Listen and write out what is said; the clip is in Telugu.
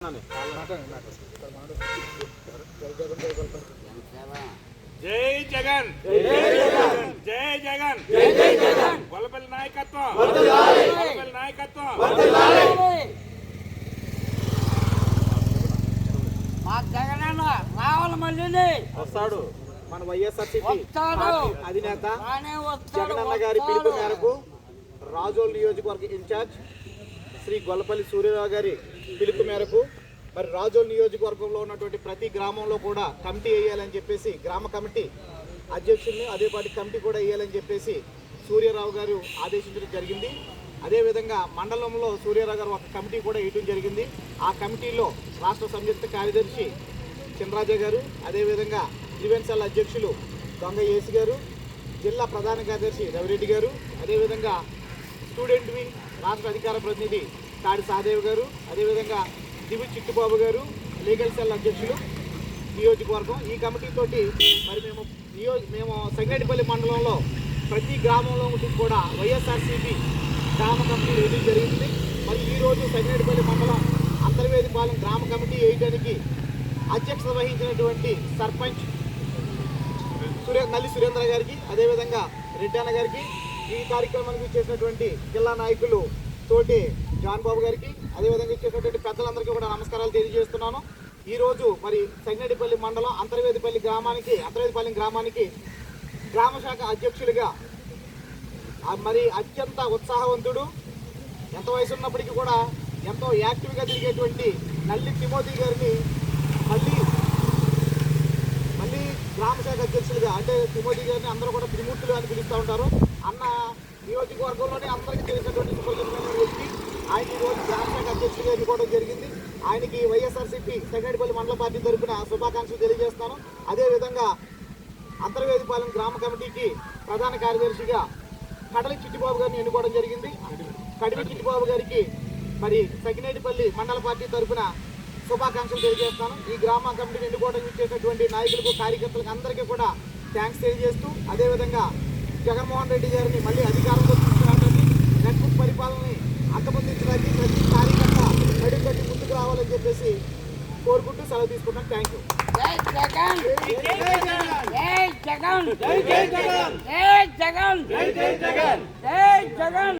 జై జగన్ జై జగన్ గొల్లపల్లి నాయకత్వం గొల్లపల్లి నాయకత్వం మా జగన్ రావాలి మళ్ళీ వస్తాడు. మన వైఎస్ఆర్సీపీ అధినేత జగనన్న గారి పిలుపు మేరకు రాజోల్ నియోజకవర్గ ఇన్ఛార్జ్ శ్రీ గొల్లపల్లి సూర్యరావు గారి పిలుపు మేరకు మరి రాజోల్ నియోజకవర్గంలో ఉన్నటువంటి ప్రతి గ్రామంలో కూడా కమిటీ వేయాలని చెప్పేసి గ్రామ కమిటీ అధ్యక్షుల్ని అదేపాటి కమిటీ కూడా వేయాలని చెప్పేసి సూర్యరావు గారు ఆదేశించడం జరిగింది. అదేవిధంగా మండలంలో సూర్యరావు గారు ఒక కమిటీ కూడా వేయడం జరిగింది. ఆ కమిటీలో రాష్ట్ర సంయుక్త కార్యదర్శి చినరాజా గారు, అదేవిధంగా త్రివేన్సల్ అధ్యక్షులు దొంగ ఏసి గారు, జిల్లా ప్రధాన కార్యదర్శి రవిరెడ్డి గారు, అదేవిధంగా స్టూడెంట్ వింగ్ రాష్ట్ర అధికార ప్రతినిధి తాడి సహదేవ్ గారు, అదేవిధంగా దివి చిట్టుబాబు గారు, లీగల్ సెల్ అధ్యక్షులు నియోజకవర్గం. ఈ కమిటీతోటి మరి మేము సంగేటిపల్లి మండలంలో ప్రతి గ్రామంలో ఉండి కూడా వైఎస్ఆర్సీపీ గ్రామ కమిటీ వేయడం జరిగింది. మరి ఈరోజు సంగేటిపల్లి మండలం అంతర్వేదిపాలెం గ్రామ కమిటీ వేయడానికి అధ్యక్షత వహించినటువంటి సర్పంచ్ నల్లి సురేంద్ర గారికి, అదేవిధంగా రెడ్డన్న గారికి, ఈ కార్యక్రమానికి చేసినటువంటి జిల్లా నాయకులు తోటి జాన్ బాబు గారికి, అదేవిధంగా ఇచ్చేటటువంటి పెద్దలందరికీ కూడా నమస్కారాలు తెలియజేస్తున్నాను. ఈరోజు మరి సంగేటిపల్లి మండలం అంతర్వేదిపాలెం గ్రామానికి గ్రామ శాఖ అధ్యక్షులుగా మరి అత్యంత ఉత్సాహవంతుడు, ఎంత వయసు ఉన్నప్పటికీ కూడా ఎంతో యాక్టివ్గా తిరిగేటువంటి నల్లి తిమోతి గారిని మళ్ళీ గ్రామ శాఖ అధ్యక్షులుగా, అంటే తిమోతి గారిని అందరూ కూడా త్రిమూర్తులు అని పిలుస్తూ ఉంటారు. అన్న నియోజకవర్గంలోనే అందరికీ తెలిసినటువంటి సుపరిచితమైన వ్యక్తి. ఆయన ఈరోజు గ్రామ శాఖ అధ్యక్షుడిగా ఎన్నుకోవడం జరిగింది. ఆయనకి వైఎస్ఆర్సీపీ సంగేటిపల్లి మండల పార్టీ తరఫున శుభాకాంక్షలు తెలియజేస్తాను. అదేవిధంగా అంతర్వేదిపాలెం గ్రామ కమిటీకి ప్రధాన కార్యదర్శిగా కడలి చిట్టిబాబు గారిని ఎన్నుకోవడం జరిగింది. కడివి చిట్టిబాబు గారికి మరి సంగేటిపల్లి మండల పార్టీ తరఫున శుభాకాంక్షలు తెలియజేస్తాను. ఈ గ్రామ కమిటీని ఎన్నుకోవడం చేసినటువంటి నాయకులకు, కార్యకర్తలకు అందరికీ కూడా థ్యాంక్స్ తెలియజేస్తూ, అదేవిధంగా జగన్మోహన్ రెడ్డి గారిని మళ్ళీ అధికారంలో తీసుకురావడానికి, నెట్వర్క్ పరిపాలనని అంతమొందించడానికి ప్రతి కార్యకర్త నడిగట్టి ముందుకు రావాలని చెప్పేసి కోరుకుంటూ సెలవు తీసుకుంటాను. Thank you. జై జగన్ జై జగన్ జై జగన్ జై జగన్ జై జగన్ జై జగన్.